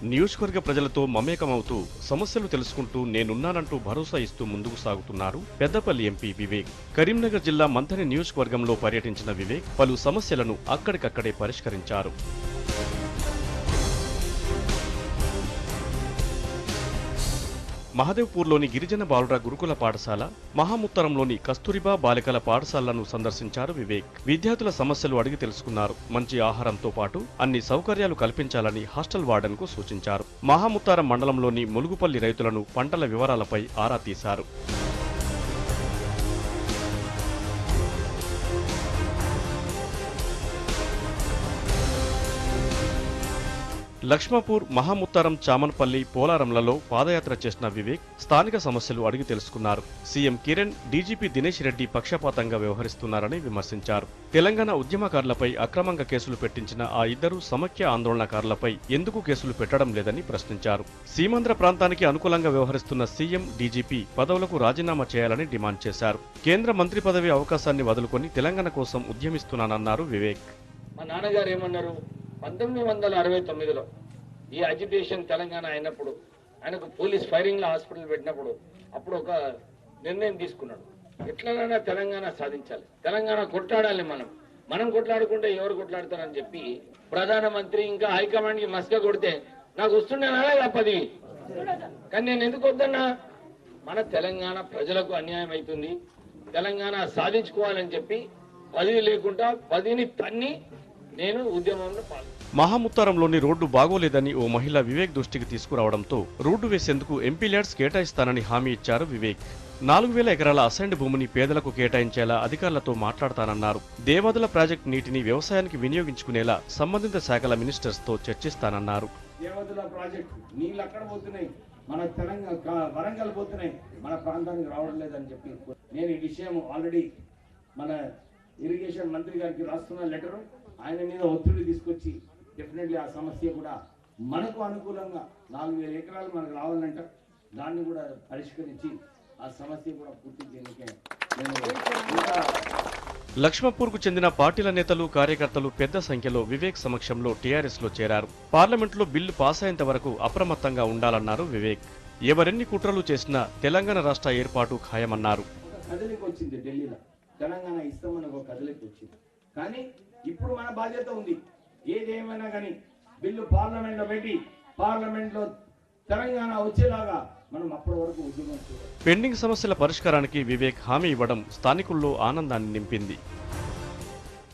నియోజకవర్గ ప్రజలతో మమేకమవుతూ సమస్యలు తెలుసుకుంటూ నేనున్నానంటూ భరోసా ఇస్తూ ముందుకు సాగుతున్నారు పెద్దపల్లి ఎంపీ వివేక్. కరీంనగర్ జిల్లా మంథని నియోజకవర్గంలో పర్యటించిన వివేక్ పలు సమస్యలను అక్కడికక్కడే పరిష్కరించారు. మహదేవ్పూర్లోని గిరిజన బాలుర గురుకుల పాఠశాల, మహాముత్తరంలోని కస్తూరిబా బాలికల పాఠశాలలను సందర్శించారు వివేక్. విద్యార్థుల సమస్యలు అడిగి తెలుసుకున్నారు. మంచి ఆహారంతో పాటు అన్ని సౌకర్యాలు కల్పించాలని హాస్టల్ వార్డెన్కు సూచించారు. మహాముత్తారం మండలంలోని ములుగుపల్లి రైతులను పంటల వివరాలపై ఆరా తీశారు. లక్ష్మపూర్, మహాముత్తారం, చామన్పల్లి, పోలారంలలో పాదయాత్ర చేసిన వివేక్ స్థానిక సమస్యలు అడిగి తెలుసుకున్నారు. సీఎం కిరణ్, డీజీపీ దినేష్ రెడ్డి పక్షపాతంగా వ్యవహరిస్తున్నారని విమర్శించారు. తెలంగాణ ఉద్యమకారులపై అక్రమంగా కేసులు పెట్టించిన ఆ ఇద్దరు సమైక్య ఆందోళనకారులపై ఎందుకు కేసులు పెట్టడం లేదని ప్రశ్నించారు. సీమాంధ్ర ప్రాంతానికి అనుకూలంగా వ్యవహరిస్తున్న సీఎం, డీజీపీ పదవులకు రాజీనామా చేయాలని డిమాండ్ చేశారు. కేంద్ర మంత్రి పదవి అవకాశాన్ని వదులుకొని తెలంగాణ కోసం ఉద్యమిస్తున్నానన్నారు వివేక్. మా నాన్నగారు ఏమన్నారు, 1969లో ఈ అజిటేషన్ తెలంగాణ అయినప్పుడు ఆయనకు పోలీస్ ఫైరింగ్ లో హాస్పిటల్ పెట్టినప్పుడు అప్పుడు ఒక నిర్ణయం తీసుకున్నాడు. ఎట్లనైనా తెలంగాణ సాధించాలి, తెలంగాణ కొట్లాడాలి, మనం కొట్లాడుకుంటే ఎవరు కొట్లాడతారని చెప్పి ప్రధానమంత్రి ఇంకా హైకమాండ్ కి మస్క కొడితే నాకు వస్తుండేనా పదవి. కానీ నేను ఎందుకు వద్దన్నా, మన తెలంగాణ ప్రజలకు అన్యాయం అవుతుంది, తెలంగాణ సాధించుకోవాలని చెప్పి పదవి లేకుండా పదవిని తన్ని నేను ఉద్యమంలో పాల్గొన్నాను. మహాముత్తారంలోని రోడ్డు బాగోలేదని ఓ మహిళ వివేక్ దృష్టికి తీసుకురావడంతో రోడ్డు వేసేందుకు ఎంపీ ల్యాడ్స్ కేటాయిస్తానని హామీ ఇచ్చారు వివేక్. 4000 ఎకరాల అసైన్డ్ భూమిని పేదలకు కేటాయించేలా అధికారులతో మాట్లాడతానన్నారు. దేవాదుల ప్రాజెక్టు నీటిని వ్యవసాయానికి వినియోగించుకునేలా సంబంధిత శాఖల మినిస్టర్స్ తో చర్చిస్తానన్నారు. దేవాదుల ప్రాజెక్టు నీళ్ళు అక్కడ పోతున్నాయి, మన తెలంగాణ వరంగల్ పోతున్నాయి, మన ప్రాంతానికి రావడం లేదని చెప్పి నేను ఈ విషయం ఆల్రెడీ మన ఇరిగేషన్ మంత్రి గారికి రాస్తున్న లెటరు, ఆయన మీద ఒత్తిడి తీసుకొచ్చి డెఫినెట్లీ ఆ సమస్య కూడా మనకు అనుకూలంగా 4000 ఎకరాలు మనకు రావాలంట, దాన్ని కూడా పరిష్కరించి ఆ సమస్య కూడా పూర్తి చేయడానికి లక్ష్మపూర్కు చెందిన పార్టీల నేతలు, కార్యకర్తలు పెద్ద సంఖ్యలో వివేక్ సమక్షంలో టీఆర్ఎస్ లో చేరారు. పార్లమెంట్లో బిల్లు పాస్ అయ్యేంత వరకు అప్రమత్తంగా ఉండాలన్నారు వివేక్. ఎవరెన్ని కుట్రలు చేసినా తెలంగాణ రాష్ట్ర ఏర్పాటు ఖాయమన్నారు. కదలిక వచ్చింది ఢిల్లీలో, తెలంగాణ ఇస్తామని ఒక కదలిక వచ్చింది. కానీ ఇప్పుడు మన బాధ్యత ఉంది, ఏదేమైనా కానీ బిల్లు పార్లమెంట్ లో పెట్టి పార్లమెంట్ లో తెలంగాణ వచ్చేలాగా మనం అప్పటి వరకు ఉద్యమం చేయాలి. పెండింగ్ సమస్యల పరిష్కారానికి వివేక్ హామీ ఇవ్వడం స్థానికుల్లో ఆనందాన్ని నింపింది.